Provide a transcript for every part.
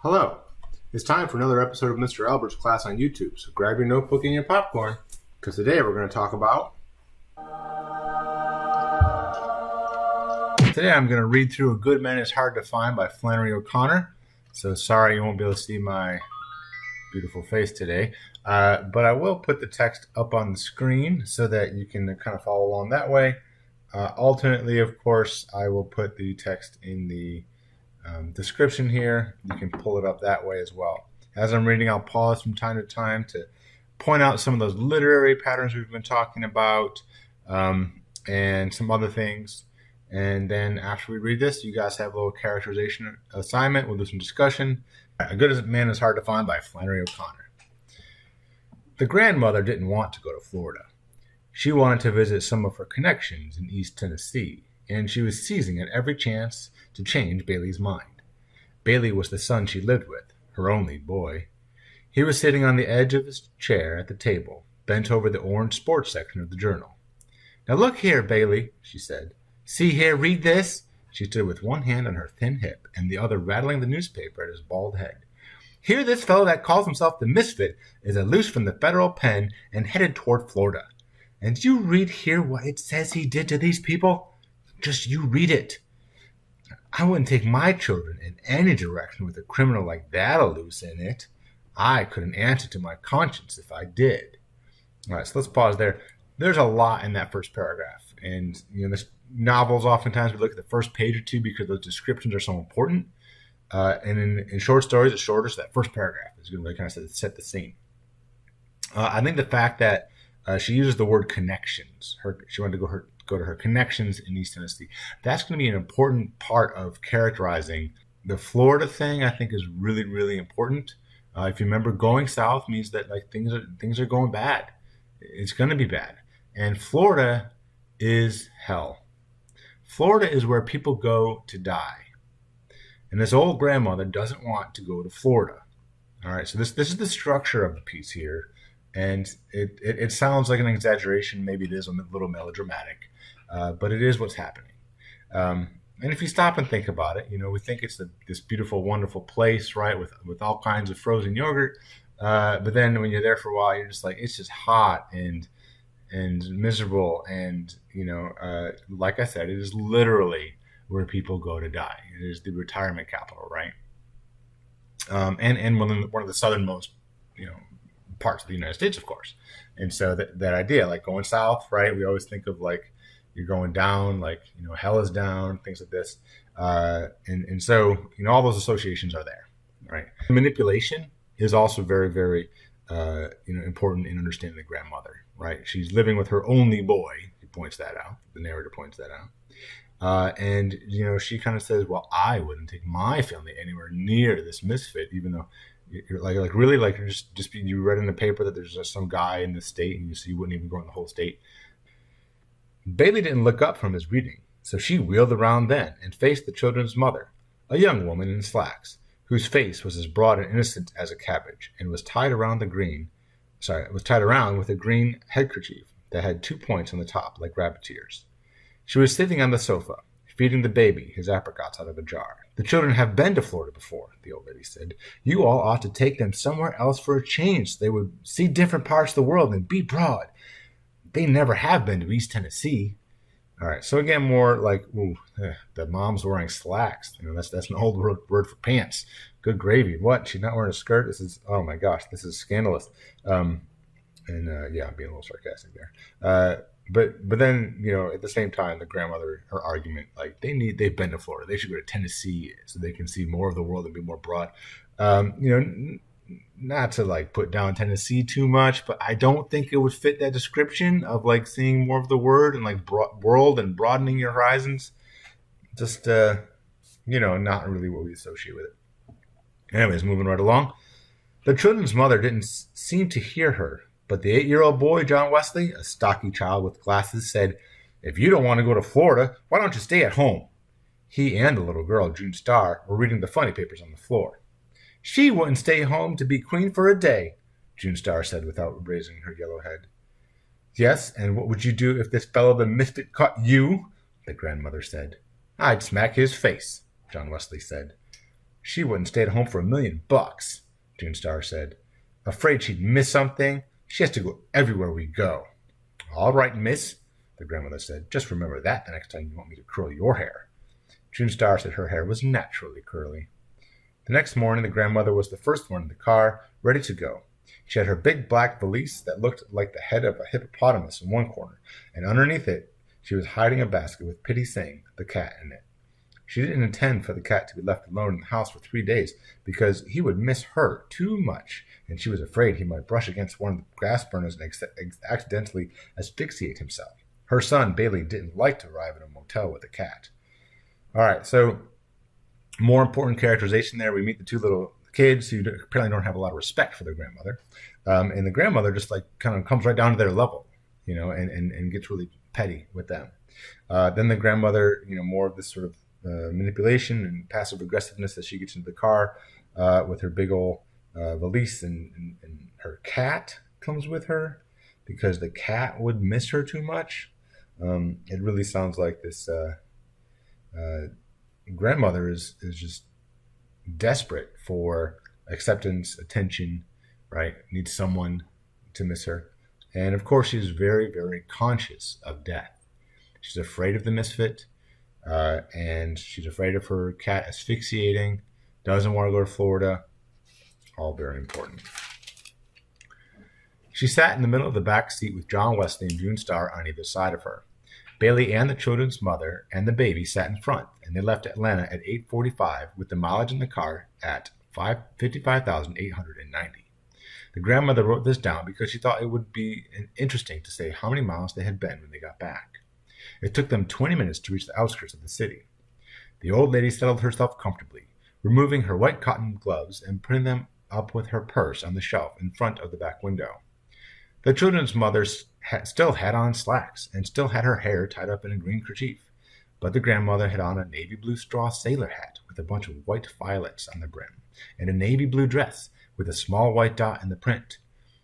Hello. It's time for another episode of Mr. Albert's class on YouTube, so grab your notebook and your popcorn, because today we're going to talk about... Today I'm going to read through A Good Man is Hard to Find by Flannery O'Connor. So sorry you won't be able to see my beautiful face today, but I will put the text up on the screen so that you can kind of follow along that way. Alternately, of course, I will put the text in the description here. You can pull it up that way as well. As I'm reading, I'll pause from time to time to point out some of those literary patterns we've been talking about and some other things. And then after we read this, you guys have a little characterization assignment. We'll do some discussion. A Good Man is Hard to Find by Flannery O'Connor. The grandmother didn't want to go to Florida. She wanted to visit some of her connections in East Tennessee, and she was seizing at every chance to change Bailey's mind. Bailey was the son she lived with, her only boy. He was sitting on the edge of his chair at the table, bent over the orange sports section of the journal. "Now look here, Bailey," she said. "See here, read this." She stood with one hand on her thin hip and the other rattling the newspaper at his bald head. "Here this fellow that calls himself the misfit is loose from the federal pen and headed toward Florida. And you read here what it says he did to these people? Just you read it. I wouldn't take my children in any direction with a criminal like that loose in it. I couldn't answer to my conscience if I did." All right, so let's pause there. There's a lot in that first paragraph. And, this novels, oftentimes we look at the first page or two because those descriptions are so important. And in short stories, it's shorter, so that first paragraph is going to really kind of set the scene. I think the fact that she uses the word connections. She wanted to go to her connections in East Tennessee. That's going to be an important part of characterizing the Florida thing. I think is really, really important. If you remember, going south means that things are going bad. It's going to be bad, and Florida is hell. Florida is where people go to die, and this old grandmother doesn't want to go to Florida. All right, so this is the structure of the piece here. And it sounds like an exaggeration. Maybe it is a little melodramatic, but it is what's happening. And if you stop and think about it, we think it's this beautiful, wonderful place, right, with all kinds of frozen yogurt. But then when you're there for a while, you're just like, it's just hot and miserable. And, like I said, it is literally where people go to die. It is the retirement capital, right? And one of the southernmost, parts of the United States, of course. And so that idea, like going south, right? We always think of like you're going down, like, hell is down, things like this. And so, all those associations are there, right? Manipulation is also very, very, important in understanding the grandmother, right? She's living with her only boy. He points that out. The narrator points that out. And, she kind of says, well, I wouldn't take my family anywhere near this misfit, even though you're like really like just you read in the paper that there's just some guy in the state and you wouldn't even go in the whole state. Bailey didn't look up from his reading, so she wheeled around then and faced the children's mother, a young woman in slacks, whose face was as broad and innocent as a cabbage, and was tied around with a green handkerchief that had 2 points on the top like rabbit ears. She was sitting on the sofa, feeding the baby his apricots out of a jar. "The children have been to Florida before," the old lady said. "You all ought to take them somewhere else for a change so they would see different parts of the world and be broad. They never have been to East Tennessee." All right, so again, more like, the mom's wearing slacks. That's an old word for pants. Good gravy. What? She's not wearing a skirt? This is, oh my gosh, this is scandalous. I'm being a little sarcastic there. But then, at the same time, the grandmother, her argument, like they've been to Florida. They should go to Tennessee so they can see more of the world and be more broad. Not to like put down Tennessee too much, but I don't think it would fit that description of like seeing more of the world and like world and broadening your horizons. Just, not really what we associate with it. Anyways, moving right along. The children's mother didn't seem to hear her. But the 8-year-old boy, John Wesley, a stocky child with glasses, said, "If you don't want to go to Florida, why don't you stay at home?" He and the little girl, June Starr, were reading the funny papers on the floor. "She wouldn't stay home to be queen for a day," June Starr said without raising her yellow head. "Yes, and what would you do if this fellow the misfit caught you?" the grandmother said. "I'd smack his face," John Wesley said. She wouldn't stay at home for $1,000,000, June Star said. Afraid she'd miss something? She has to go everywhere we go. All right, miss, the grandmother said. Just remember that the next time you want me to curl your hair. June Star said her hair was naturally curly. The next morning, the grandmother was the first one in the car, ready to go. She had her big black valise that looked like the head of a hippopotamus in one corner, and underneath it, she was hiding a basket with Pitty Sing, the cat, in it. She didn't intend for the cat to be left alone in the house for 3 days because he would miss her too much, and she was afraid he might brush against one of the gas burners and accidentally asphyxiate himself. Her son, Bailey, didn't like to arrive at a motel with a cat. All right, so more important characterization there. We meet the two little kids who apparently don't have a lot of respect for their grandmother. And the grandmother just like kind of comes right down to their level, and gets really petty with them. Then the grandmother, more of this sort of manipulation and passive aggressiveness as she gets into the car with her big old valise, and her cat comes with her because the cat would miss her too much. It really sounds like this grandmother is just desperate for acceptance, attention, right? Needs someone to miss her. And of course, she's very, very conscious of death. She's afraid of the misfit, and she's afraid of her cat asphyxiating, doesn't want to go to Florida. All very important. She sat in the middle of the back seat with John Wesley and June Star on either side of her. Bailey and the children's mother and the baby sat in front, and they left Atlanta at 8:45 with the mileage in the car at 55,890. The grandmother wrote this down because she thought it would be interesting to say how many miles they had been when they got back. It took them 20 minutes to reach the outskirts of the city. The old lady settled herself comfortably, removing her white cotton gloves and putting them up with her purse on the shelf in front of the back window. The children's mother still had on slacks and still had her hair tied up in a green kerchief, but the grandmother had on a navy blue straw sailor hat with a bunch of white violets on the brim, and a navy blue dress with a small white dot in the print.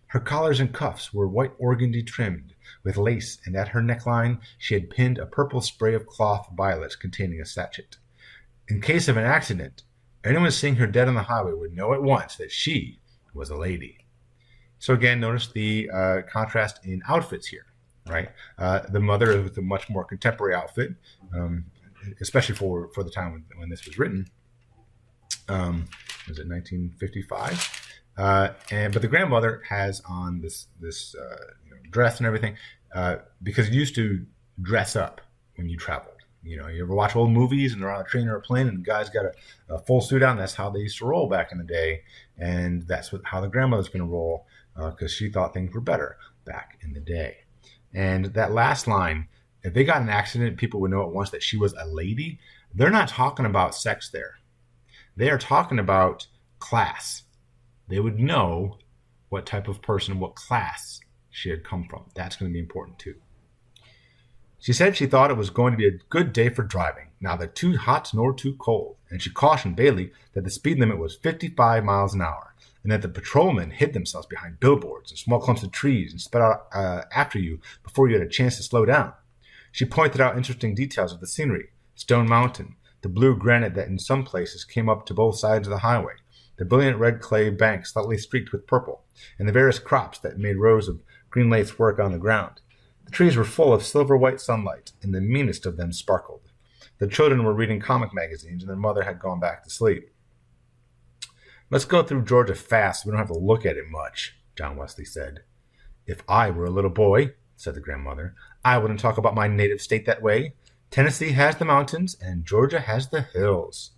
Her collars and cuffs were white organdy trimmed with lace, and at her neckline she had pinned a purple spray of cloth violets containing a sachet. In case of an accident, anyone seeing her dead on the highway would know at once that she was a lady. So again, notice the contrast in outfits here, right? The mother is with a much more contemporary outfit, especially for the time when this was written. Was it 1955? But the grandmother has on this dress and everything because you used to dress up when you traveled. You ever watch old movies and they're on a train or a plane and the guy's got a full suit on? That's how they used to roll back in the day, and that's how the grandmother's going to roll because she thought things were better back in the day. And that last line, if they got in an accident, people would know at once that she was a lady. They're not talking about sex there. They are talking about class. They would know what type of person, what class she had come from. That's going to be important too. She said she thought it was going to be a good day for driving, neither too hot nor too cold, and she cautioned Bailey that the speed limit was 55 miles an hour, and that the patrolmen hid themselves behind billboards and small clumps of trees and sped out after you before you had a chance to slow down. She pointed out interesting details of the scenery: Stone Mountain, the blue granite that in some places came up to both sides of the highway, the brilliant red clay banks slightly streaked with purple, and the various crops that made rows of green lace work on the ground. The trees were full of silver-white sunlight, and the meanest of them sparkled. The children were reading comic magazines, and their mother had gone back to sleep. Let's go through Georgia fast so we don't have to look at it much, John Wesley said. If I were a little boy, said the grandmother, I wouldn't talk about my native state that way. Tennessee has the mountains, and Georgia has the hills.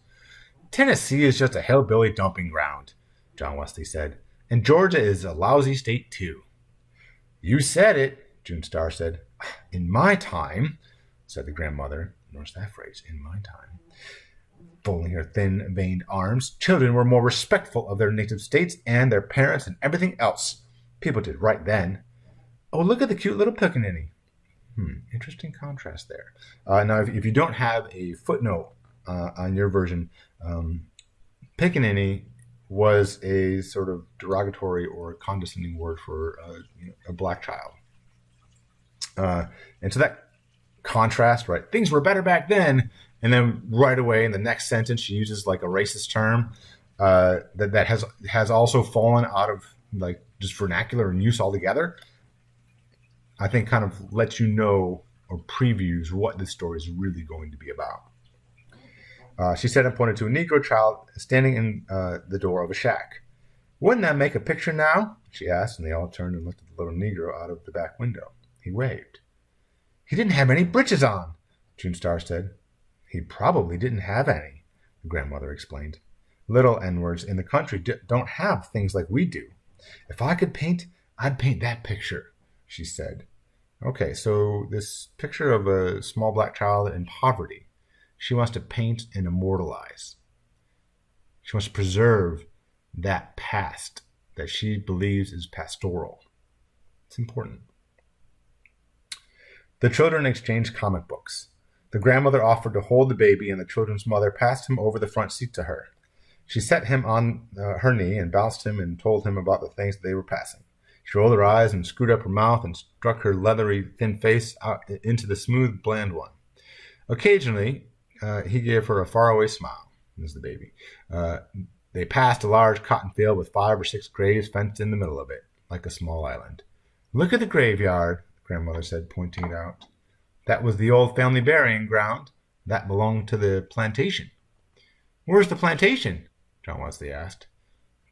Tennessee is just a hillbilly dumping ground, John Wesley said, and Georgia is a lousy state too. You said it, June Star said. In my time, said the grandmother. Notice that phrase, in my time. Folding her thin-veined arms, children were more respectful of their native states and their parents and everything else. People did right then. Oh, look at the cute little pickaninny. Interesting contrast there. Now, if you don't have a footnote on your version, pickaninny was a sort of derogatory or condescending word for a black child. And so that contrast, right? Things were better back then, And then right away in the next sentence, she uses like a racist term that has also fallen out of like just vernacular and use altogether. I think kind of lets you know or previews what this story is really going to be about. She said and pointed to a Negro child standing in the door of a shack. Wouldn't that make a picture now? She asked, and they all turned and looked at the little Negro out of the back window. He waved. He didn't have any breeches on, June Star said. He probably didn't have any, the grandmother explained. Little N-words in the country don't have things like we do. If I could paint, I'd paint that picture, she said. Okay, so this picture of a small black child in poverty, she wants to paint and immortalize. She wants to preserve that past that she believes is pastoral. It's important. The children exchanged comic books. The grandmother offered to hold the baby, and the children's mother passed him over the front seat to her. She set him on her knee and bounced him and told him about the things that they were passing. She rolled her eyes and screwed up her mouth and struck her leathery, thin face out into the smooth, bland one. Occasionally, he gave her a faraway smile. This is the baby. They passed a large cotton field with 5 or 6 graves fenced in the middle of it, like a small island. Look at the graveyard, grandmother said, pointing it out. That was the old family burying ground. That belonged to the plantation. Where's the plantation? John Wesley asked.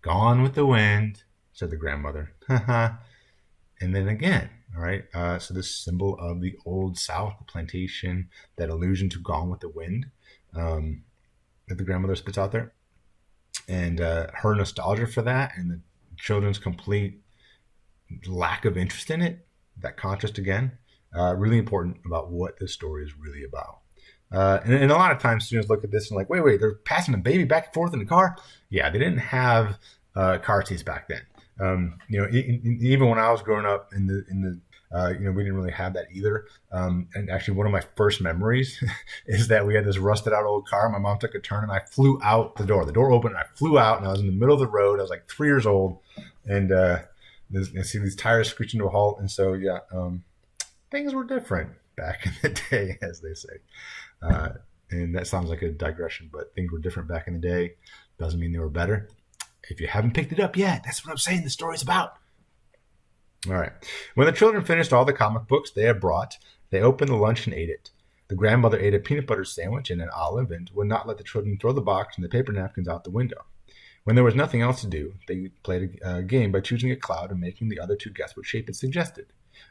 Gone with the wind, said the grandmother. And then again, all right, so this symbol of the old South, the plantation, that allusion to Gone with the Wind that the grandmother spits out there. And her nostalgia for that and the children's complete lack of interest in it, that contrast again, really important about what this story is really about. And a lot of times students look at this and like, wait, they're passing a baby back and forth in the car? Yeah, they didn't have car seats back then. Even when I was growing up in the we didn't really have that either. And actually, one of my first memories is that we had this rusted out old car. My mom took a turn and I flew out the door. The door opened and I flew out and I was in the middle of the road. I was like 3 years old, and I see these tires screeching to a halt. And so, things were different back in the day, as they say. And that sounds like a digression, but things were different back in the day. Doesn't mean they were better. If you haven't picked it up yet, that's what I'm saying the story's about. All right. When the children finished all the comic books they had brought, they opened the lunch and ate it. The grandmother ate a peanut butter sandwich and an olive and would not let the children throw the box and the paper napkins out the window. When there was nothing else to do, they played a game by choosing a cloud and making the other two guess what shape it suggested.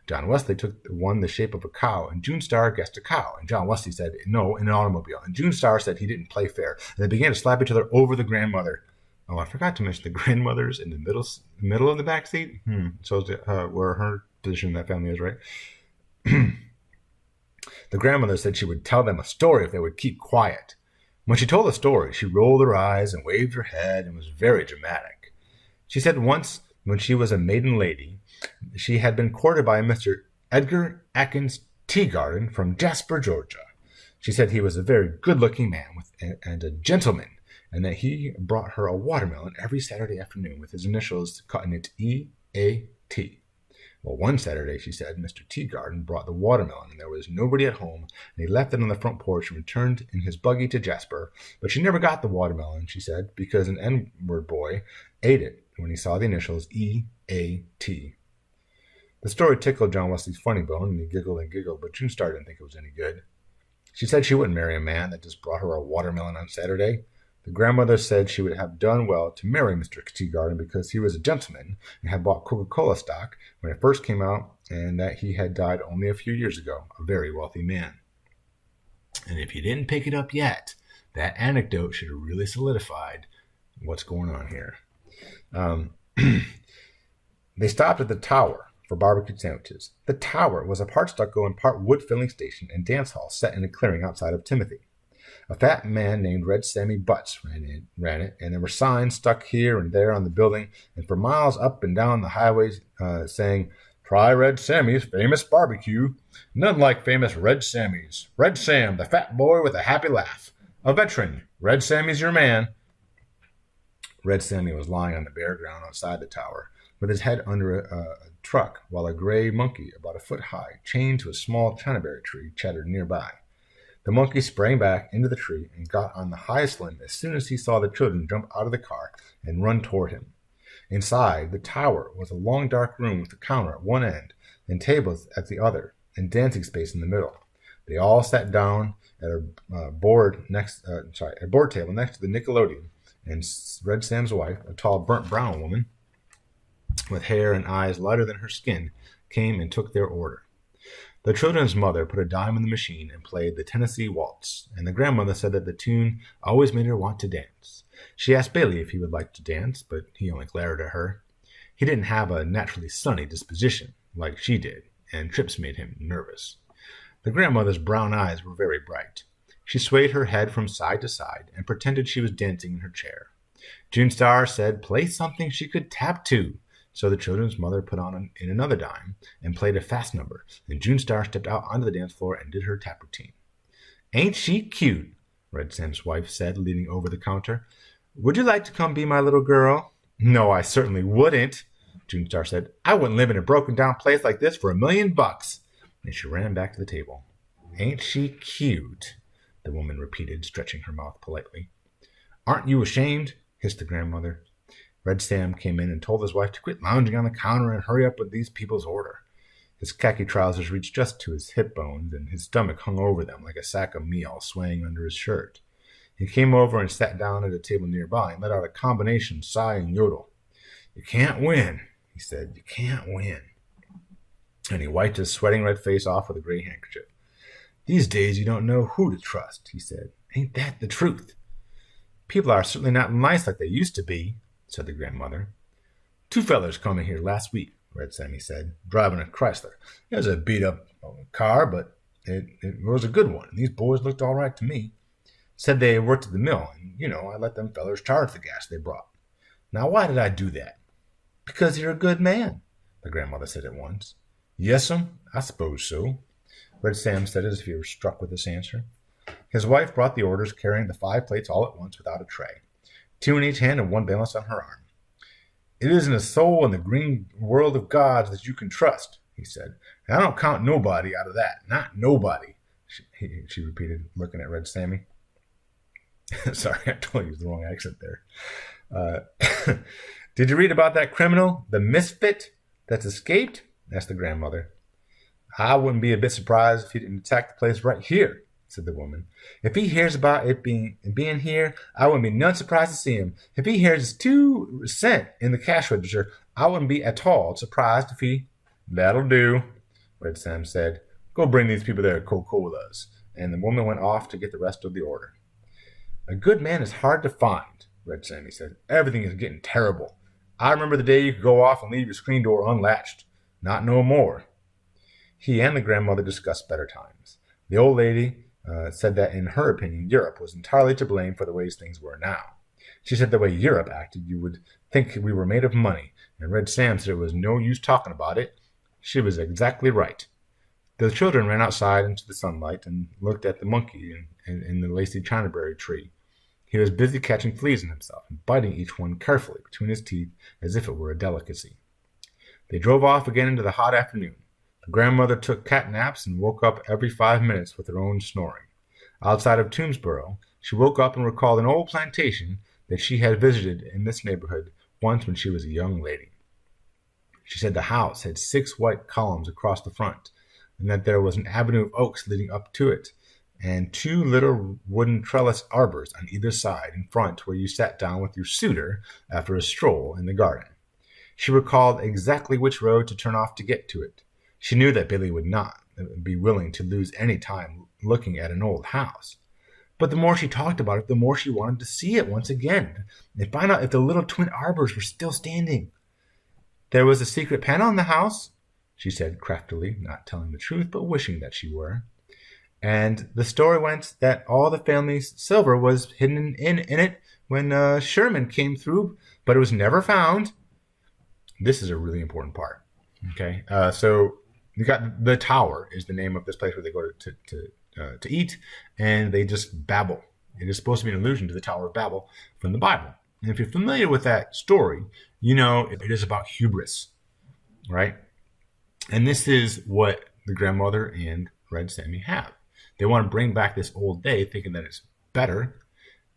John Wesley took one the shape of a cow, and June Star guessed a cow. And John Wesley said, no, an automobile. And June Star said he didn't play fair. And they began to slap each other over the grandmother. Oh, I forgot to mention the grandmother's in the middle of the back seat. So where her position in that family is, right? The grandmother said she would tell them a story if they would keep quiet. When she told the story, she rolled her eyes and waved her head and was very dramatic. She said once when she was a maiden lady, she had been courted by Mr. Edgar Atkins Teagarden from Jasper, Georgia. She said he was a very good-looking man and a gentleman, and that he brought her a watermelon every Saturday afternoon with his initials cut in it E-A-T. Well, one Saturday, she said, Mr. Teagarden brought the watermelon, and there was nobody at home, and he left it on the front porch and returned in his buggy to Jasper. But she never got the watermelon, she said, because an N-word boy ate it when he saw the initials E-A-T. The story tickled John Wesley's funny bone, and he giggled and giggled, but June Star didn't think it was any good. She said she wouldn't marry a man that just brought her a watermelon on Saturday. The grandmother said she would have done well to marry Mr. Teagarden because he was a gentleman and had bought Coca-Cola stock when it first came out, and that he had died only a few years ago, a very wealthy man. And if you didn't pick it up yet, that anecdote should have really solidified what's going on here. They stopped at the Tower for barbecued sandwiches. The Tower was a part stucco and part wood filling station and dance hall set in a clearing outside of Timothy. A fat man named Red Sammy Butts ran it, and there were signs stuck here and there on the building, and for miles up and down the highways saying, "Try Red Sammy's famous barbecue. None like famous Red Sammy's. Red Sam, the fat boy with a happy laugh. A veteran. Red Sammy's your man." Red Sammy was lying on the bare ground outside the tower, with his head under a truck, while a gray monkey about a foot high, chained to a small chinaberry tree, chattered nearby. The monkey sprang back into the tree and got on the highest limb as soon as he saw the children jump out of the car and run toward him. Inside the tower was a long dark room with a counter at one end and tables at the other, and dancing space in the middle. They all sat down at a board table next to the Nickelodeon, and Red Sam's wife, a tall burnt brown woman with hair and eyes lighter than her skin, came and took their order. The children's mother put a dime in the machine and played the Tennessee Waltz, and the grandmother said that the tune always made her want to dance. She asked Bailey if he would like to dance, but he only glared at her. He didn't have a naturally sunny disposition like she did, and trips made him nervous. The grandmother's brown eyes were very bright. She swayed her head from side to side and pretended she was dancing in her chair. June Star said play something she could tap to. So the children's mother put on in another dime and played a fast number, and June Star stepped out onto the dance floor and did her tap routine. "Ain't she cute?" Red Sam's wife said, leaning over the counter. "Would you like to come be my little girl?" "No, I certainly wouldn't," June Star said. "I wouldn't live in a broken-down place like this for $1,000,000. And she ran back to the table. "Ain't she cute?" the woman repeated, stretching her mouth politely. "Aren't you ashamed?" hissed the grandmother. Red Sam came in and told his wife to quit lounging on the counter and hurry up with these people's order. His khaki trousers reached just to his hip bones, and his stomach hung over them like a sack of meal swaying under his shirt. He came over and sat down at a table nearby and let out a combination sigh and yodel. "You can't win," he said. "You can't win." And he wiped his sweating red face off with a gray handkerchief. "These days you don't know who to trust," he said. "Ain't that the truth?" "People are certainly not nice like they used to be," said the grandmother. "Two fellers come in here last week," Red Sammy said, "driving a Chrysler. It was a beat-up car, but it was a good one. These boys looked all right to me. Said they worked at the mill, and, I let them fellers charge the gas they brought. Now, why did I do that?" "Because you're a good man," the grandmother said at once. "Yes'm, I suppose so," Red Sam said as if he were struck with this answer. His wife brought the orders, carrying the 5 plates all at once without a tray, 2 in each hand and 1 balanced on her arm. "It isn't a soul in the green world of gods that you can trust," he said. "And I don't count nobody out of that. Not nobody," she repeated, looking at Red Sammy. Sorry, I totally used the wrong accent there. "Did you read about that criminal, the misfit, that's escaped?" asked the grandmother. "I wouldn't be a bit surprised if he didn't attack the place right here," said the woman. "If he hears about it being here, I wouldn't be none surprised to see him. If he hears it's 2 cents in the cash register, I wouldn't be at all surprised if he—" "That'll do," Red Sam said. "Go bring these people their Coca-Colas." And the woman went off to get the rest of the order. "A good man is hard to find," Red Sammy said. "Everything is getting terrible. I remember the day you could go off and leave your screen door unlatched. Not no more." He and the grandmother discussed better times. The old lady said that, in her opinion, Europe was entirely to blame for the ways things were now. She said the way Europe acted, you would think we were made of money, and Red Sam said it was no use talking about it. She was exactly right. The children ran outside into the sunlight and looked at the monkey in the lacy chinaberry tree. He was busy catching fleas in himself and biting each one carefully between his teeth as if it were a delicacy. They drove off again into the hot afternoon. The grandmother took cat naps and woke up every 5 minutes with her own snoring. Outside of Toomsboro, she woke up and recalled an old plantation that she had visited in this neighborhood once when she was a young lady. She said the house had 6 white columns across the front, and that there was an avenue of oaks leading up to it, and 2 little wooden trellis arbors on either side in front where you sat down with your suitor after a stroll in the garden. She recalled exactly which road to turn off to get to it. She knew that Billy would not be willing to lose any time looking at an old house. But the more she talked about it, the more she wanted to see it once again and find out if the little twin arbors were still standing. "There was a secret panel in the house," she said craftily, not telling the truth, but wishing that she were. "And the story went that all the family's silver was hidden in it when Sherman came through, but it was never found." This is a really important part. Okay, so you got the tower is the name of this place where they go to eat, and they just babble. It is supposed to be an allusion to the Tower of Babel from the Bible. And if you're familiar with that story, you know it is about hubris, right? And this is what the grandmother and Red Sammy have. They want to bring back this old day thinking that it's better.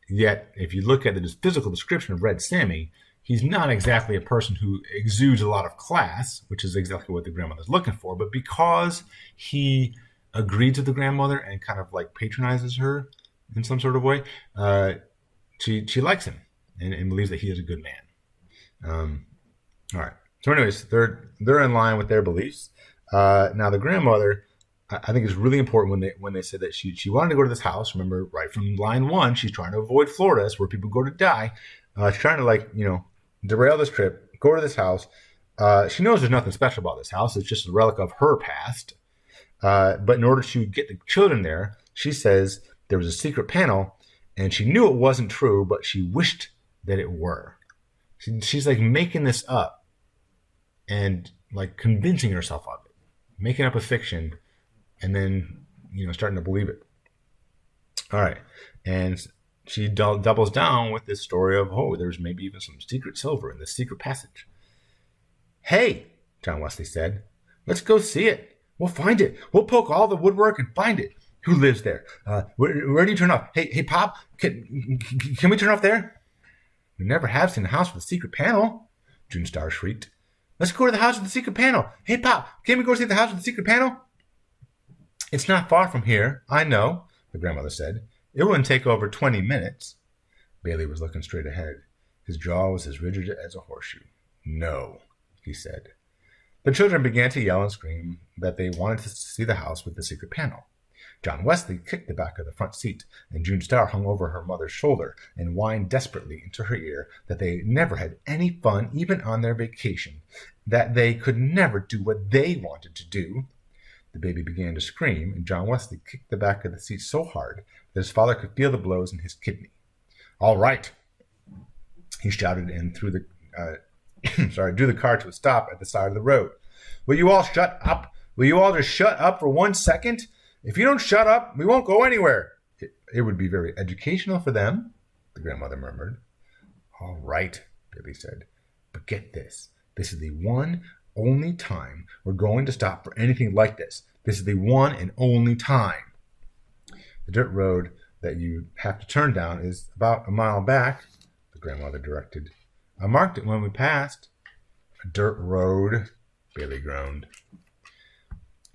Yet, if you look at the physical description of Red Sammy, he's not exactly a person who exudes a lot of class, which is exactly what the grandmother's looking for. But because he agreed to the grandmother and kind of like patronizes her in some sort of way, she likes him and believes that he is a good man. All right. So anyways, they're in line with their beliefs. Now the grandmother, I think it's really important when they said that she wanted to go to this house. Remember, right from line 1, she's trying to avoid Florida. It's where people go to die. She's trying to derail this trip, go to this house. She knows there's nothing special about this house. It's just a relic of her past. But in order to get the children there, she says there was a secret panel, and she knew it wasn't true, but she wished that it were. She's like making this up and like convincing herself of it, making up a fiction, and then starting to believe it. All right, and she doubles down with this story of there's maybe even some secret silver in this secret passage. Hey, John Wesley said, let's go see it. We'll find it. We'll poke all the woodwork and find it. Who lives there? Where do you turn off? Hey, Pop, can we turn off there? We never have seen a house with a secret panel, June Star shrieked. Let's go to the house with the secret panel. Hey, Pop, can we go see the house with the secret panel? It's not far from here, I know, the grandmother said. It wouldn't take over 20 minutes. Bailey was looking straight ahead. His jaw was as rigid as a horseshoe. No, he said. The children began to yell and scream that they wanted to see the house with the secret panel. John Wesley kicked the back of the front seat, and June Star hung over her mother's shoulder and whined desperately into her ear that they never had any fun even on their vacation, that they could never do what they wanted to do. The baby began to scream, and John Wesley kicked the back of the seat so hard that his father could feel the blows in his kidney. All right, he shouted and drew the car to a stop at the side of the road. Will you all shut up? Will you all just shut up for 1 second? If you don't shut up, we won't go anywhere. It would be very educational for them, the grandmother murmured. All right, Billy said. But get this. This is the one only time we're going to stop for anything like this. This is the one and only time. The dirt road that you have to turn down is about a mile back, the grandmother directed. I marked it when we passed. A dirt road, Billy groaned.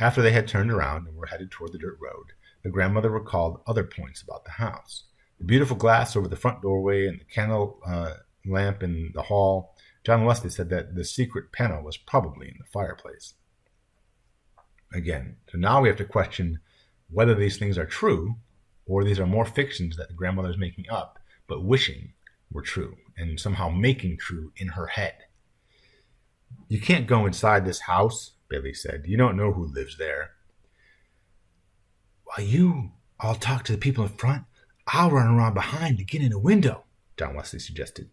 After they had turned around and were headed toward the dirt road, the grandmother recalled other points about the house. The beautiful glass over the front doorway and the candle lamp in the hall. John Wesley said that the secret panel was probably in the fireplace. Again, so now we have to question whether these things are true or these are more fictions that the grandmother is making up, but wishing were true and somehow making true in her head. You can't go inside this house, Billy said. You don't know who lives there. While you all talk to the people in front, I'll run around behind to get in a window, John Wesley suggested.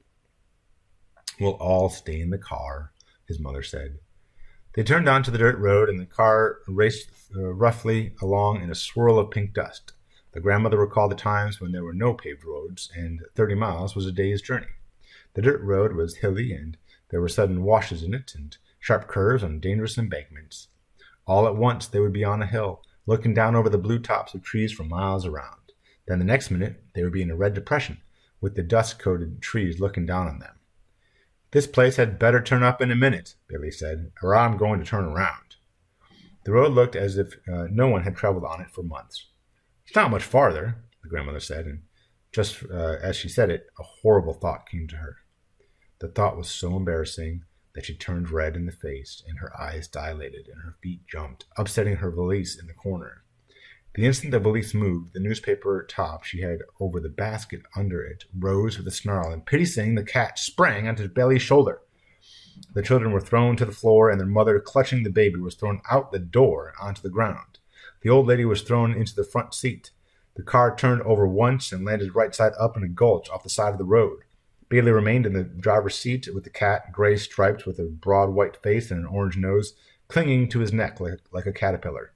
We'll all stay in the car, his mother said. They turned onto the dirt road, and the car raced roughly along in a swirl of pink dust. The grandmother recalled the times when there were no paved roads, and 30 miles was a day's journey. The dirt road was hilly, and there were sudden washes in it, and sharp curves on dangerous embankments. All at once they would be on a hill, looking down over the blue tops of trees for miles around. Then the next minute they would be in a red depression, with the dust-coated trees looking down on them. This place had better turn up in a minute, Billy said, or I'm going to turn around. The road looked as if no one had traveled on it for months. It's not much farther, the grandmother said, and just as she said it, a horrible thought came to her. The thought was so embarrassing that she turned red in the face, and her eyes dilated, and her feet jumped, upsetting her valise in the corner. The instant the valise moved, the newspaper top she had over the basket under it rose with a snarl, and Pitty Sing, the cat, sprang onto Billy's shoulder. The children were thrown to the floor, and their mother, clutching the baby, was thrown out the door onto the ground. The old lady was thrown into the front seat. The car turned over once and landed right side up in a gulch off the side of the road. Bailey remained in the driver's seat with the cat, gray striped with a broad white face and an orange nose, clinging to his neck like a caterpillar.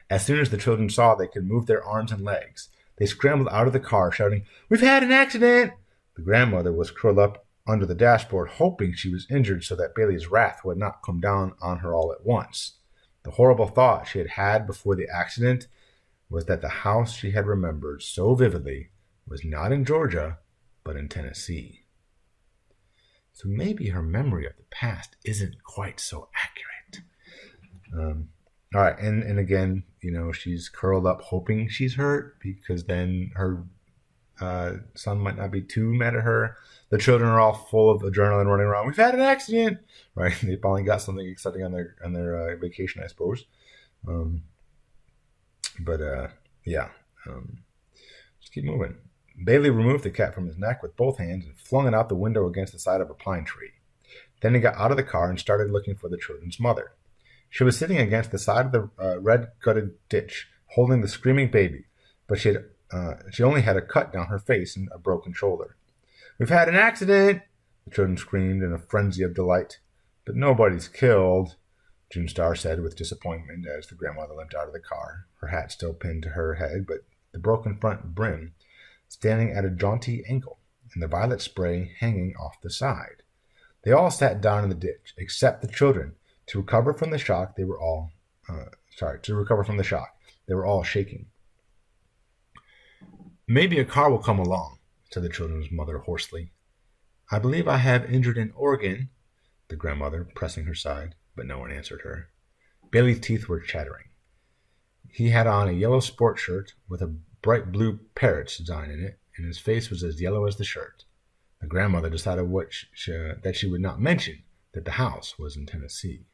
As soon as the children saw they could move their arms and legs, they scrambled out of the car, shouting, "We've had an accident!" The grandmother was curled up under the dashboard, hoping she was injured so that Bailey's wrath would not come down on her all at once. The horrible thought she had had before the accident was that the house she had remembered so vividly was not in Georgia, but in Tennessee. So maybe her memory of the past isn't quite so accurate. All right, and again, she's curled up hoping she's hurt because then her son might not be too mad at her. The children are all full of adrenaline running around. We've had an accident, right? They finally got something exciting on their vacation, I suppose. Just keep moving. Bailey removed the cat from his neck with both hands and flung it out the window against the side of a pine tree. Then he got out of the car and started looking for the children's mother. She was sitting against the side of the red-gutted ditch, holding the screaming baby, but she only had a cut down her face and a broken shoulder. "We've had an accident!" the children screamed in a frenzy of delight. "But nobody's killed," June Star said with disappointment as the grandmother limped out of the car, her hat still pinned to her head, but the broken front brim standing at a jaunty angle, and the violet spray hanging off the side. They all sat down in the ditch, except the children. To recover from the shock, they were all shaking. "Maybe a car will come along," said the children's mother hoarsely. "I believe I have injured an organ," the grandmother, pressing her side, but no one answered her. Bailey's teeth were chattering. He had on a yellow sport shirt with a bright blue parrot's design in it, and his face was as yellow as the shirt. The grandmother decided that she would not mention that the house was in Tennessee.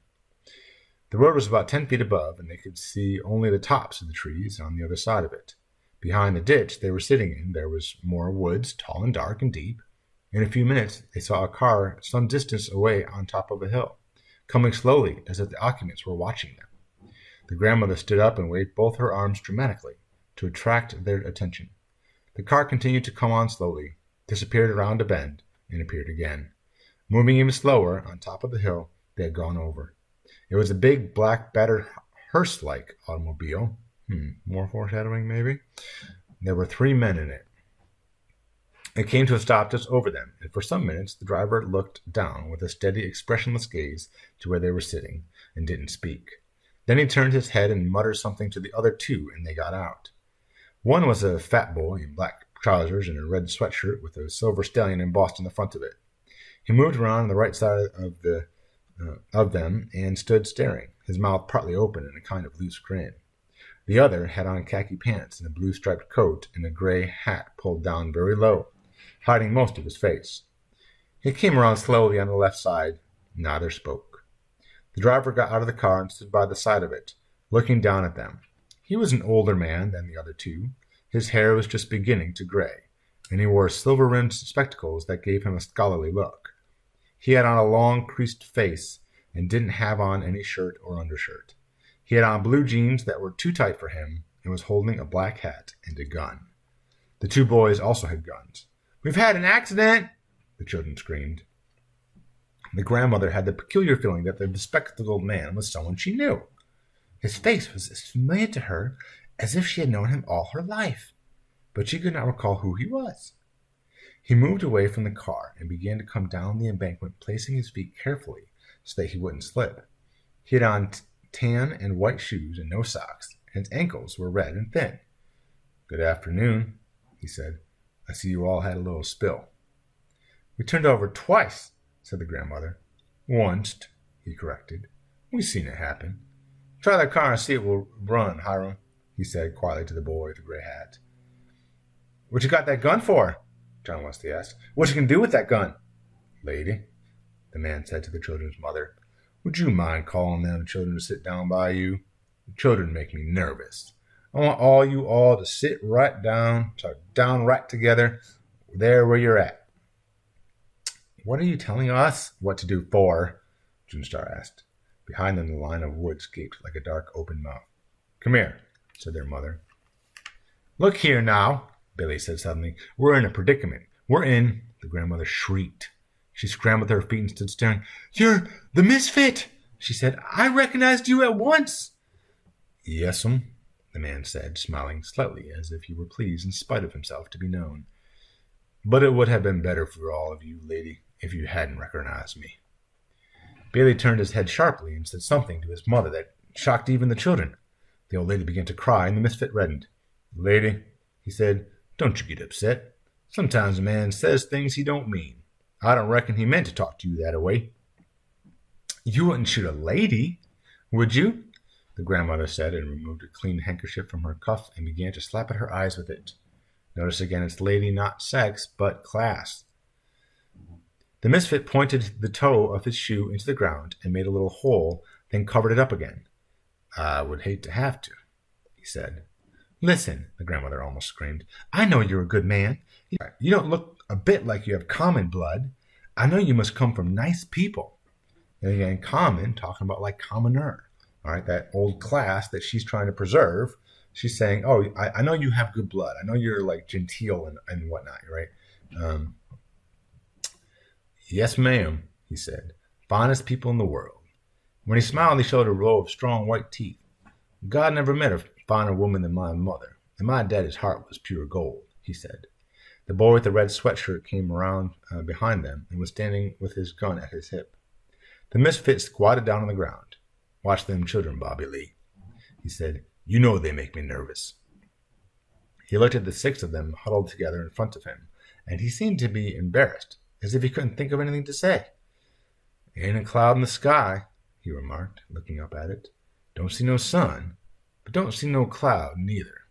The road was about 10 feet above, and they could see only the tops of the trees on the other side of it. Behind the ditch they were sitting in, there was more woods, tall and dark and deep. In a few minutes they saw a car some distance away on top of a hill, coming slowly as if the occupants were watching them. The grandmother stood up and waved both her arms dramatically to attract their attention. The car continued to come on slowly, disappeared around a bend, and appeared again. Moving even slower, on top of the hill they had gone over. It was a big, black, battered, hearse-like automobile. More foreshadowing, maybe? There were 3 men in it. It came to a stop just over them, and for some minutes the driver looked down with a steady, expressionless gaze to where they were sitting, and didn't speak. Then he turned his head and muttered something to the other 2, and they got out. One was a fat boy in black trousers and a red sweatshirt with a silver stallion embossed on the front of it. He moved around on the right side of them and stood staring, his mouth partly open in a kind of loose grin. The other had on khaki pants and a blue striped coat and a gray hat pulled down very low, hiding most of his face. He came around slowly on the left side. Neither spoke. The driver got out of the car and stood by the side of it, looking down at them. He was an older man than the other 2. His hair was just beginning to gray, and he wore silver-rimmed spectacles that gave him a scholarly look. He had on a long, creased face and didn't have on any shirt or undershirt. He had on blue jeans that were too tight for him and was holding a black hat and a gun. The 2 boys also had guns. "We've had an accident!" the children screamed. The grandmother had the peculiar feeling that the bespectacled man was someone she knew. His face was as familiar to her as if she had known him all her life, but she could not recall who he was. He moved away from the car and began to come down the embankment, placing his feet carefully so that he wouldn't slip. He had on tan and white shoes and no socks, and his ankles were red and thin. "Good afternoon," he said. "I see you all had a little spill." "We turned over twice," said the grandmother. "Onced," he corrected. "We seen it happen. Try that car and see it will run, Hiram," he said quietly to the boy with the gray hat. "What you got that gun for?" John Wesley asked. "What you can do with that gun?" "Lady," the man said to the children's mother, "would you mind calling them children to sit down by you? The children make me nervous. I want you all to sit down right together there where you're at." "What are you telling us what to do for?" June Star asked. Behind them the line of woods gaped like a dark open mouth. "Come here," said their mother. "Look here now," Billy said suddenly. "We're in a predicament. The grandmother shrieked. She scrambled to her feet and stood staring. "You're the misfit," she said. "I recognized you at once." "Yes'm," the man said, smiling slightly as if he were pleased in spite of himself to be known. "But it would have been better for all of you, lady, if you hadn't recognized me." Bailey turned his head sharply and said something to his mother that shocked even the children. The old lady began to cry, and the misfit reddened. "Lady," he said, "don't you get upset. Sometimes a man says things he don't mean. I don't reckon he meant to talk to you that way." "You wouldn't shoot a lady, would you?" the grandmother said, and removed a clean handkerchief from her cuff and began to slap at her eyes with it. Notice again, it's lady, not sex, but class. The misfit pointed the toe of his shoe into the ground and made a little hole, then covered it up again. "I would hate to have to," he said. "Listen," the grandmother almost screamed. "I know you're a good man. You don't look a bit like you have common blood. I know you must come from nice people." And again, common, talking about like commoner. All right, that old class that she's trying to preserve. She's saying, "Oh, I know you have good blood. I know you're like genteel and whatnot, right?" "Yes, ma'am," he said. "Finest people in the world." When he smiled, he showed a row of strong white teeth. "God never met a finer woman than my mother, and my daddy's heart was pure gold," he said. The boy with the red sweatshirt came around behind them and was standing with his gun at his hip. The misfit squatted down on the ground. "Watch them children, Bobby Lee," he said. "You know they make me nervous." He looked at the 6 of them huddled together in front of him, and he seemed to be embarrassed, as if he couldn't think of anything to say. "Ain't a cloud in the sky," he remarked, looking up at it. "Don't see no sun, but don't see no cloud neither."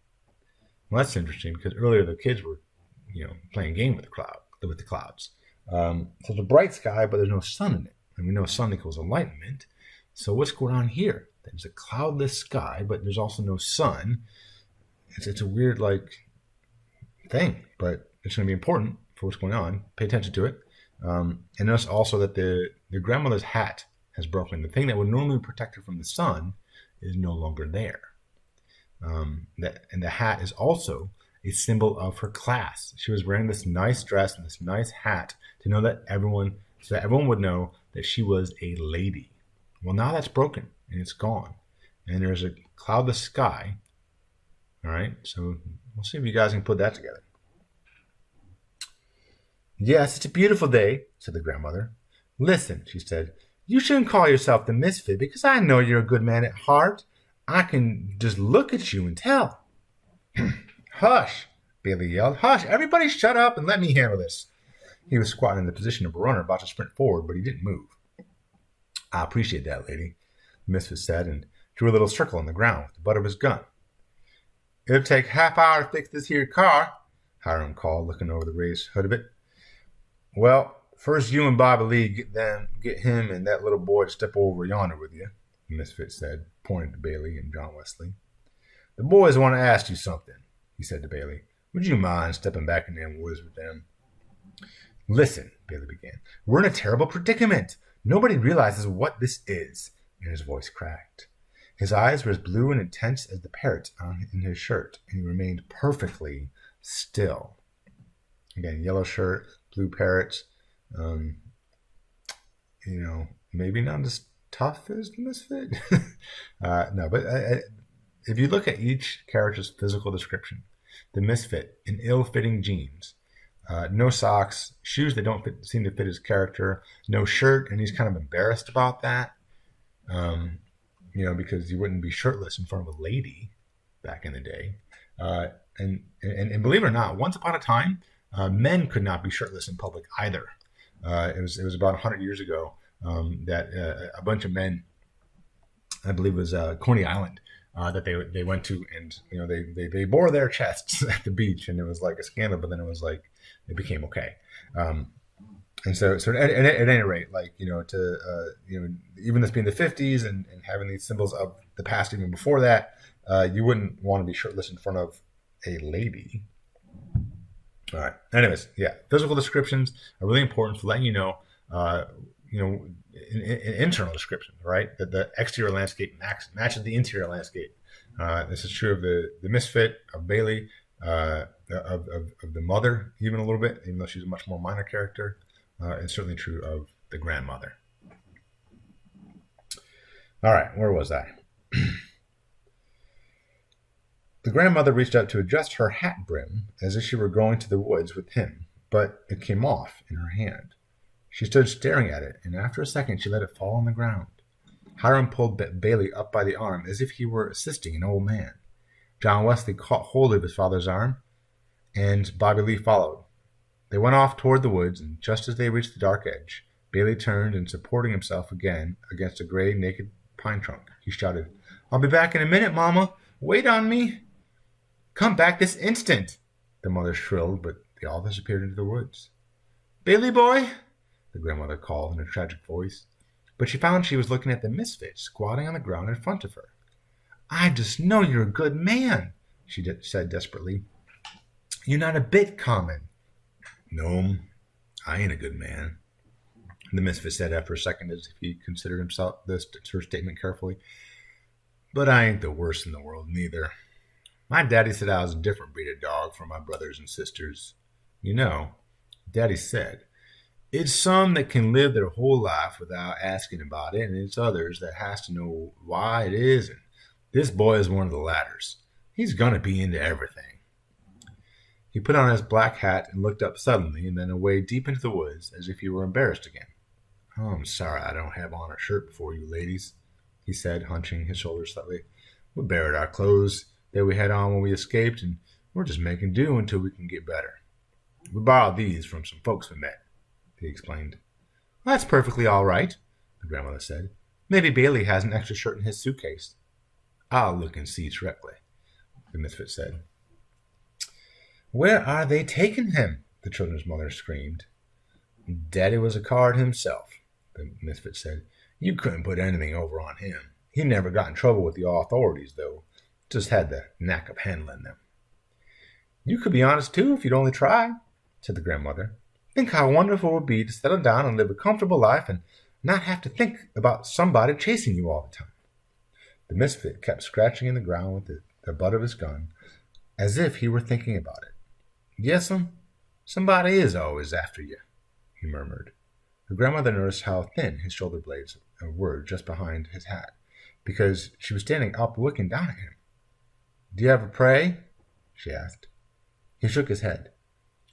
Well, that's interesting because earlier the kids were, playing a game with the clouds. So it's a bright sky, but there's no sun in it, and we know sun equals enlightenment. So what's going on here? There's a cloudless sky, but there's also no sun. It's a weird thing, but it's going to be important for what's going on. Pay attention to it, and notice also that the grandmother's hat has broken. The thing that would normally protect her from the sun is no longer there. And the hat is also a symbol of her class. She was wearing this nice dress and this nice hat so that everyone would know that she was a lady. Well, now that's broken and it's gone, and there's a cloudless sky. All right, so we'll see if you guys can put that together. "Yes, it's a beautiful day," said the grandmother. "Listen," she said, "you shouldn't call yourself the misfit because I know you're a good man at heart. I can just look at you and tell." "Hush," Bailey yelled. "Hush, everybody shut up and let me handle this." He was squatting in the position of a runner about to sprint forward, but he didn't move. "I appreciate that, lady," the misfit said, and drew a little circle on the ground with the butt of his gun. "It'll take half hour to fix this here car," Hiram called, looking over the raised hood of it. "Well, first you and Bobby Lee get him and that little boy to step over yonder with you," the misfit said, pointing to Bailey and John Wesley. "The boys want to ask you something," he said to Bailey. "Would you mind stepping back in them woods with them?" "Listen," Bailey began. "We're in a terrible predicament. Nobody realizes what this is," and his voice cracked. His eyes were as blue and intense as the parrot in his shirt, and he remained perfectly still. Again, yellow shirt, blue parrot. Maybe not as tough as the misfit. No, but if you look at each character's physical description, the misfit in ill-fitting jeans, no socks, shoes that don't seem to fit his character, no shirt, and he's kind of embarrassed about that. Because you wouldn't be shirtless in front of a lady back in the day. And believe it or not, once upon a time, men could not be shirtless in public either. It was about 100 years ago that a bunch of men, I believe it was Coney Island, that they went to, and they bore their chests at the beach, and it was like a scandal. But then it was like it became okay. And so at any rate, even this being the 50s and having these symbols of the past even before that, you wouldn't want to be shirtless in front of a lady. All right. Anyways, yeah, physical descriptions are really important for letting you know, in internal descriptions, right? That the exterior landscape matches the interior landscape. This is true of the misfit, of Bailey, of the mother, even a little bit, even though she's a much more minor character. And certainly true of the grandmother. All right, where was I? The grandmother reached out to adjust her hat brim as if she were going to the woods with him, but it came off in her hand. She stood staring at it, and after a second she let it fall on the ground. Hiram pulled Bailey up by the arm as if he were assisting an old man. John Wesley caught hold of his father's arm, and Bobby Lee followed. They went off toward the woods, and just as they reached the dark edge, Bailey turned and, supporting himself again against a gray, naked pine trunk, he shouted, "I'll be back in a minute, Mama. Wait on me." "Come back this instant," the mother shrilled, but they all disappeared into the woods. "Bailey boy," the grandmother called in a tragic voice, but she found she was looking at the misfit squatting on the ground in front of her. "I just know you're a good man," she said desperately. "You're not a bit common." "No, I ain't a good man," the misfit said after a second, as if he considered himself her statement carefully. "But I ain't the worst in the world, neither. My daddy said I was a different breed of dog from my brothers and sisters. You know, Daddy said, it's some that can live their whole life without asking about it, and it's others that has to know why it is, and this boy is one of the latters. He's going to be into everything." He put on his black hat and looked up suddenly and then away deep into the woods as if he were embarrassed again. "Oh, I'm sorry I don't have on a shirt before you ladies," he said, hunching his shoulders slightly. "We buried our clothes that we had on when we escaped, and we're just making do until we can get better. We borrowed these from some folks we met," he explained. "Well, that's perfectly all right," the grandmother said. "Maybe Bailey has an extra shirt in his suitcase." "I'll look and see directly," the misfit said. "Where are they taking him?" the children's mother screamed. "Daddy was a card himself," the misfit said. "You couldn't put anything over on him. He never got in trouble with the authorities, though. Just had the knack of handling them." "You could be honest, too, if you'd only try," said the grandmother. "Think how wonderful it would be to settle down and live a comfortable life and not have to think about somebody chasing you all the time." The misfit kept scratching in the ground with the butt of his gun, as if he were thinking about it. "Yes'm, somebody is always after you," he murmured. The grandmother noticed how thin his shoulder blades were just behind his hat, because she was standing up looking down at him. "Do you ever pray?" she asked. He shook his head.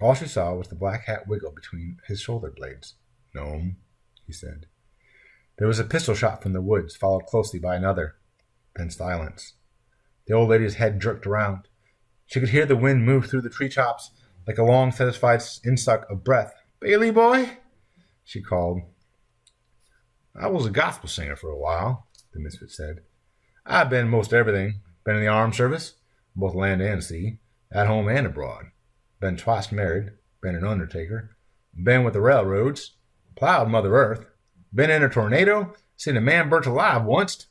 All she saw was the black hat wiggle between his shoulder blades. "No," he said. There was a pistol shot from the woods, followed closely by another. Then silence. The old lady's head jerked around. She could hear the wind move through the tree tops like a long, satisfied insuck of breath. "Bailey boy," she called. "I was a gospel singer for a while," the misfit said. "I've been most everything. Been in the armed service, both land and sea, at home and abroad. Been twice married, been an undertaker, been with the railroads, plowed Mother Earth, been in a tornado, seen a man burnt alive once."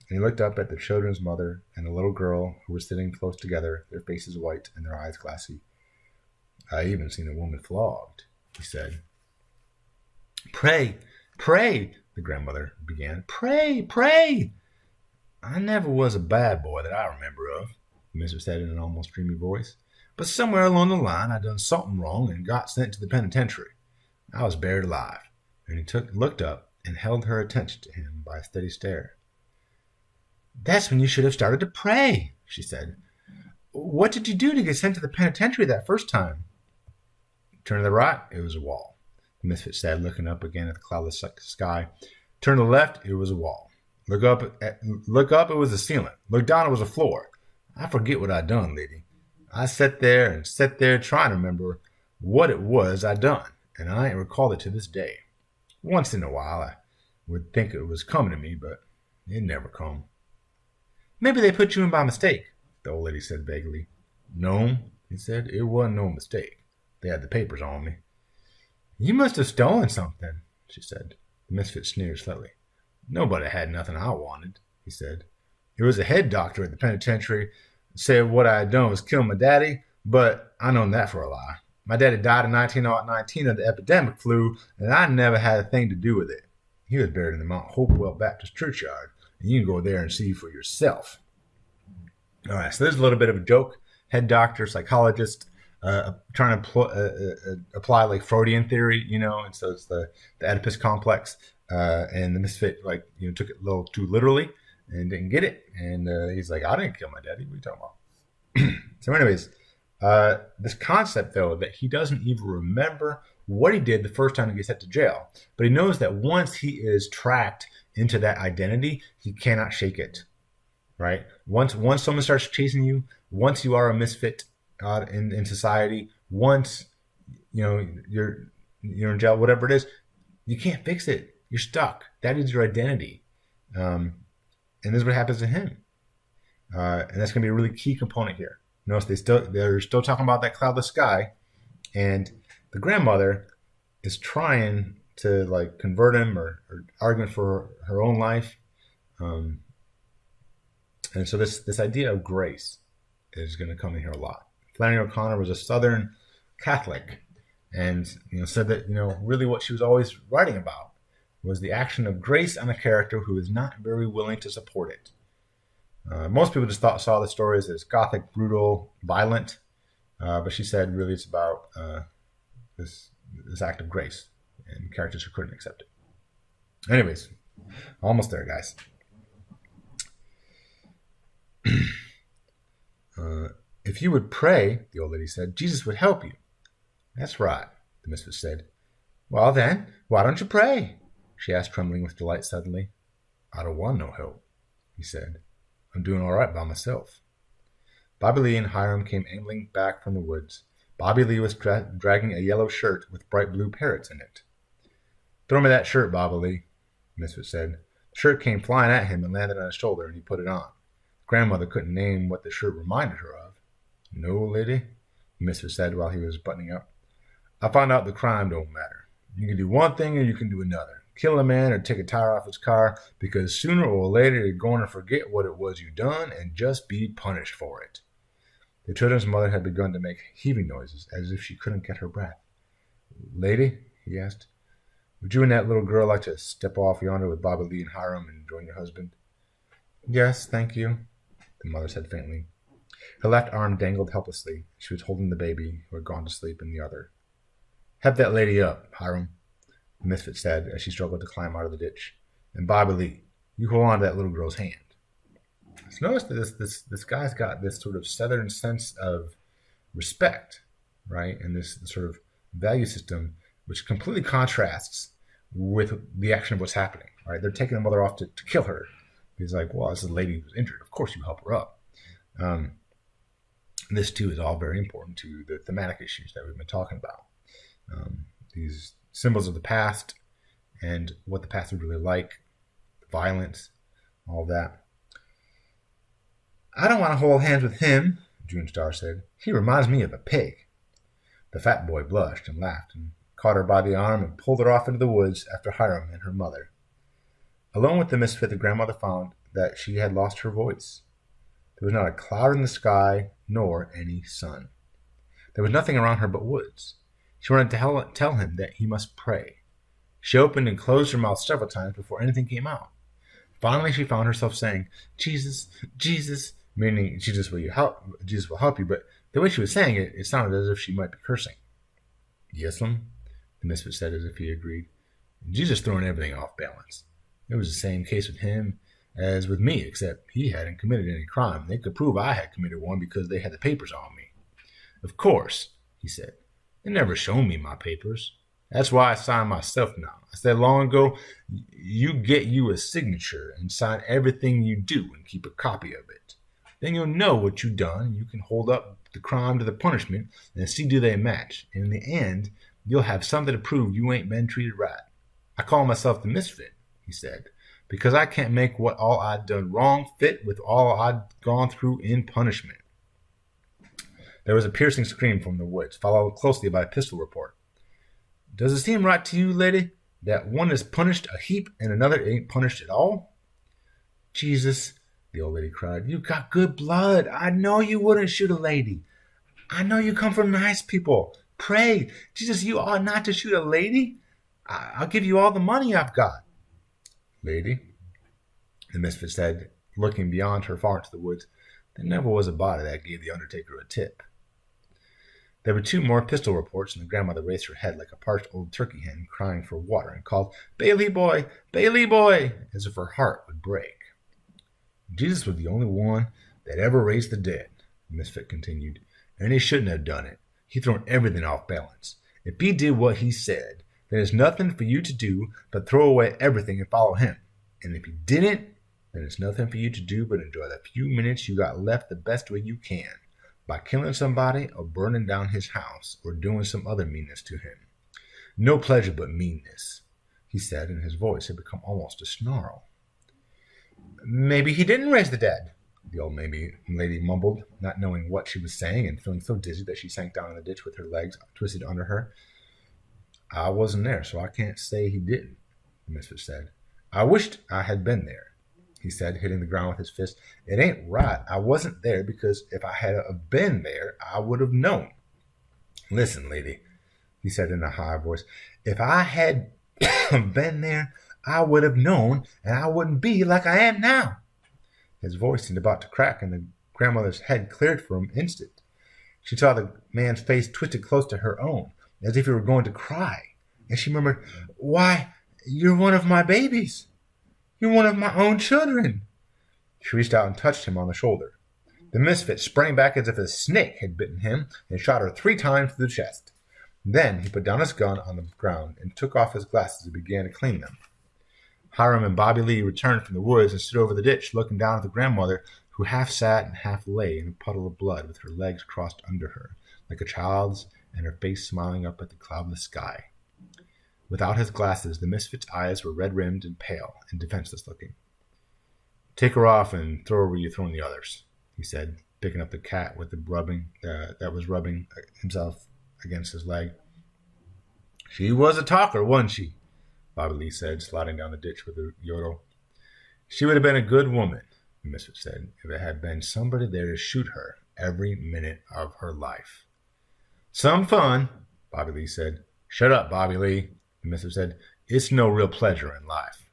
And he looked up at the children's mother and the little girl who were sitting close together, their faces white and their eyes glassy. "I even seen a woman flogged," he said. "Pray, pray," the grandmother began. "Pray, pray." "I never was a bad boy that I remember of," the mistress said in an almost dreamy voice. "But somewhere along the line I done something wrong and got sent to the penitentiary. I was buried alive." And he looked up and held her attention to him by a steady stare. "That's when you should have started to pray," she said. "What did you do to get sent to the penitentiary that first time?" "Turn to the right, it was a wall," the misfit said, looking up again at the cloudless sky. "Turn to the left, it was a wall. Look up, it was a ceiling. Look down, it was a floor. I forget what I done, lady. I sat there trying to remember what it was I done, and I ain't recalled it to this day. Once in a while I would think it was coming to me, but it never come." "Maybe they put you in by mistake," the old lady said vaguely. "No," he said, "it wasn't no mistake. They had the papers on me." "You must have stolen something," she said. The misfit sneered slightly. "Nobody had nothing I wanted," he said. "It was a head doctor at the penitentiary said what I had done was kill my daddy, but I known that for a lie. My daddy died in 1919 of the epidemic flu, and I never had a thing to do with it. He was buried in the Mount Hopewell Baptist Churchyard, and you can go there and see for yourself." All right, so there's a little bit of a joke. Head doctor, psychologist, trying to apply like Freudian theory, and so it's the Oedipus complex, and the misfit took it a little too literally and didn't get it, and he's like, "I didn't kill my daddy. What are you talking about?" So anyways, this concept though that he doesn't even remember what he did the first time he gets sent to jail, but he knows that once he is tracked into that identity, he cannot shake it. Right? Once someone starts chasing you, once you are a misfit in society, once you're in jail, whatever it is, you can't fix it. You're stuck. That is your identity, and this is what happens to him. And that's going to be a really key component here. Notice they're still talking about that cloudless sky, and the grandmother is trying to like convert him or arguing for her own life. And so this idea of grace is going to come in here a lot. Flannery O'Connor was a Southern Catholic, and said that really what she was always writing about was the action of grace on a character who is not very willing to support it. Most people just saw the stories as gothic, brutal, violent, but she said really it's about this act of grace and characters who couldn't accept it. Anyways, almost there, guys. If you would pray, the old lady said, Jesus would help you. That's right, the misfit said. Well then, why don't you pray? She asked, trembling with delight suddenly. I don't want no help, he said. I'm doing all right by myself. Bobby Lee and Hiram came ambling back from the woods. Bobby Lee was dragging a yellow shirt with bright blue parrots in it. Throw me that shirt, Bobby Lee, the misfit said. The shirt came flying at him and landed on his shoulder, and he put it on. Grandmother couldn't name what the shirt reminded her of. No, lady, the misfit said while he was buttoning up. I found out the crime don't matter. You can do one thing or you can do another. Kill a man or take a tire off his car, because sooner or later you're going to forget what it was you done and just be punished for it. The children's mother had begun to make heaving noises as if she couldn't get her breath. Lady, he asked, would you and that little girl like to step off yonder with Bobby Lee and Hiram and join your husband? Yes, thank you, the mother said faintly. Her left arm dangled helplessly. She was holding the baby, who had gone to sleep, in the other. Help that lady up, Hiram, the misfit said as she struggled to climb out of the ditch. And Bobby Lee, you hold on to that little girl's hand. So notice that this guy's got this sort of Southern sense of respect, right? And this sort of value system, which completely contrasts with the action of what's happening, right? They're taking the mother off to kill her. He's like, well, this is a lady who's injured. Of course you help her up. This, too, is all very important to the thematic issues that we've been talking about. These symbols of the past and what the past was really like, the violence, all that. I don't want to hold hands with him, June Star said. He reminds me of a pig. The fat boy blushed and laughed and caught her by the arm and pulled her off into the woods after Hiram and her mother. Alone with the misfit, the grandmother found that she had lost her voice. There was not a cloud in the sky, nor any sun. There was nothing around her but woods. She wanted to tell him that he must pray. She opened and closed her mouth several times before anything came out. Finally, she found herself saying, Jesus, Jesus, meaning Jesus will help you, but the way she was saying it, it sounded as if she might be cursing. Yes'm, the misfit said as if he agreed. Jesus throwing everything off balance. It was the same case with him as with me, except he hadn't committed any crime. They could prove I had committed one because they had the papers on me. Of course, he said. They never shown me my papers. That's why I signed myself now. I said long ago, you get you a signature and sign everything you do and keep a copy of it. Then you'll know what you've done, and you can hold up the crime to the punishment and see do they match. And in the end, you'll have something to prove you ain't been treated right. I call myself the misfit, he said, because I can't make what all I'd done wrong fit with all I'd gone through in punishment. There was a piercing scream from the woods, followed closely by a pistol report. Does it seem right to you, lady, that one is punished a heap and another ain't punished at all? Jesus, the old lady cried, you got good blood. I know you wouldn't shoot a lady. I know you come from nice people. Pray, Jesus, you ought not to shoot a lady. I'll give you all the money I've got. Lady, the misfit said, looking beyond her far into the woods, there never was a body that gave the undertaker a tip. There were two more pistol reports, and the grandmother raised her head like a parched old turkey hen crying for water and called, Bailey boy, as if her heart would break. Jesus was the only one that ever raised the dead, the misfit continued, and he shouldn't have done it. He thrown everything off balance. If he did what he said, there is nothing for you to do but throw away everything and follow him. And if you didn't, then it's nothing for you to do but enjoy the few minutes you got left the best way you can, by killing somebody or burning down his house or doing some other meanness to him. No pleasure but meanness, he said, and his voice had become almost a snarl. Maybe he didn't raise the dead, the old lady mumbled, not knowing what she was saying and feeling so dizzy that she sank down in the ditch with her legs twisted under her. I wasn't there, so I can't say he didn't, the misfit said. I wished I had been there, he said, hitting the ground with his fist. It ain't right. I wasn't there because if I had been there, I would have known. Listen, lady, he said in a high voice, if I had been there, I would have known, and I wouldn't be like I am now. His voice seemed about to crack, and the grandmother's head cleared for an instant. She saw the man's face twisted close to her own, as if he were going to cry, and she murmured, Why, you're one of my babies. You're one of my own children. She reached out and touched him on the shoulder. The misfit sprang back as if a snake had bitten him and shot her 3 times to the chest. Then he put down his gun on the ground and took off his glasses and began to clean them. Hiram and Bobby Lee returned from the woods and stood over the ditch, looking down at the grandmother, who half sat and half lay in a puddle of blood with her legs crossed under her, like a child's, and her face smiling up at the cloudless sky. Without his glasses, the misfit's eyes were red-rimmed and pale and defenseless-looking. Take her off and throw her where you've thrown the others, he said, picking up the cat with the rubbing that was rubbing himself against his leg. She was a talker, wasn't she? Bobby Lee said, sliding down the ditch with a yodel. She would have been a good woman, the misfit said, if it had been somebody there to shoot her every minute of her life. Some fun, Bobby Lee said. Shut up, Bobby Lee, the misfit said. It's no real pleasure in life.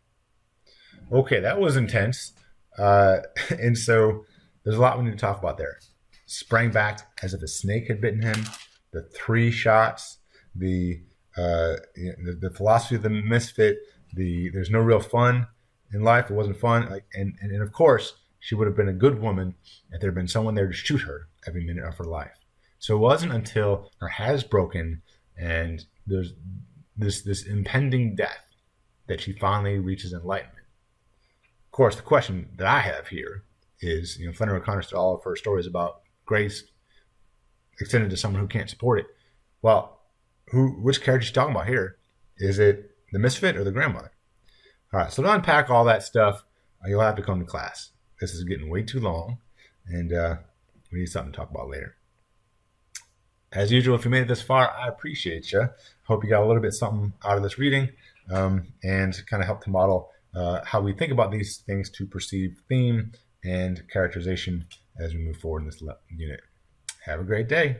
Okay, that was intense. And so there's a lot we need to talk about there. Sprang back as if a snake had bitten him. The 3 shots. The philosophy of the misfit. There's no real fun in life. It wasn't fun. And of course, she would have been a good woman if there had been someone there to shoot her every minute of her life. So it wasn't until her head is broken and there's this impending death that she finally reaches enlightenment. Of course, the question that I have here is, Flannery O'Connor's to all of her stories about grace extended to someone who can't support it. Well, which character she's talking about here? Is it the misfit or the grandmother? All right, so to unpack all that stuff, you'll have to come to class. This is getting way too long, and we need something to talk about later. As usual, if you made it this far, I appreciate you. Hope you got a little bit something out of this reading and kind of help to model how we think about these things to perceive theme and characterization as we move forward in this unit. Have a great day.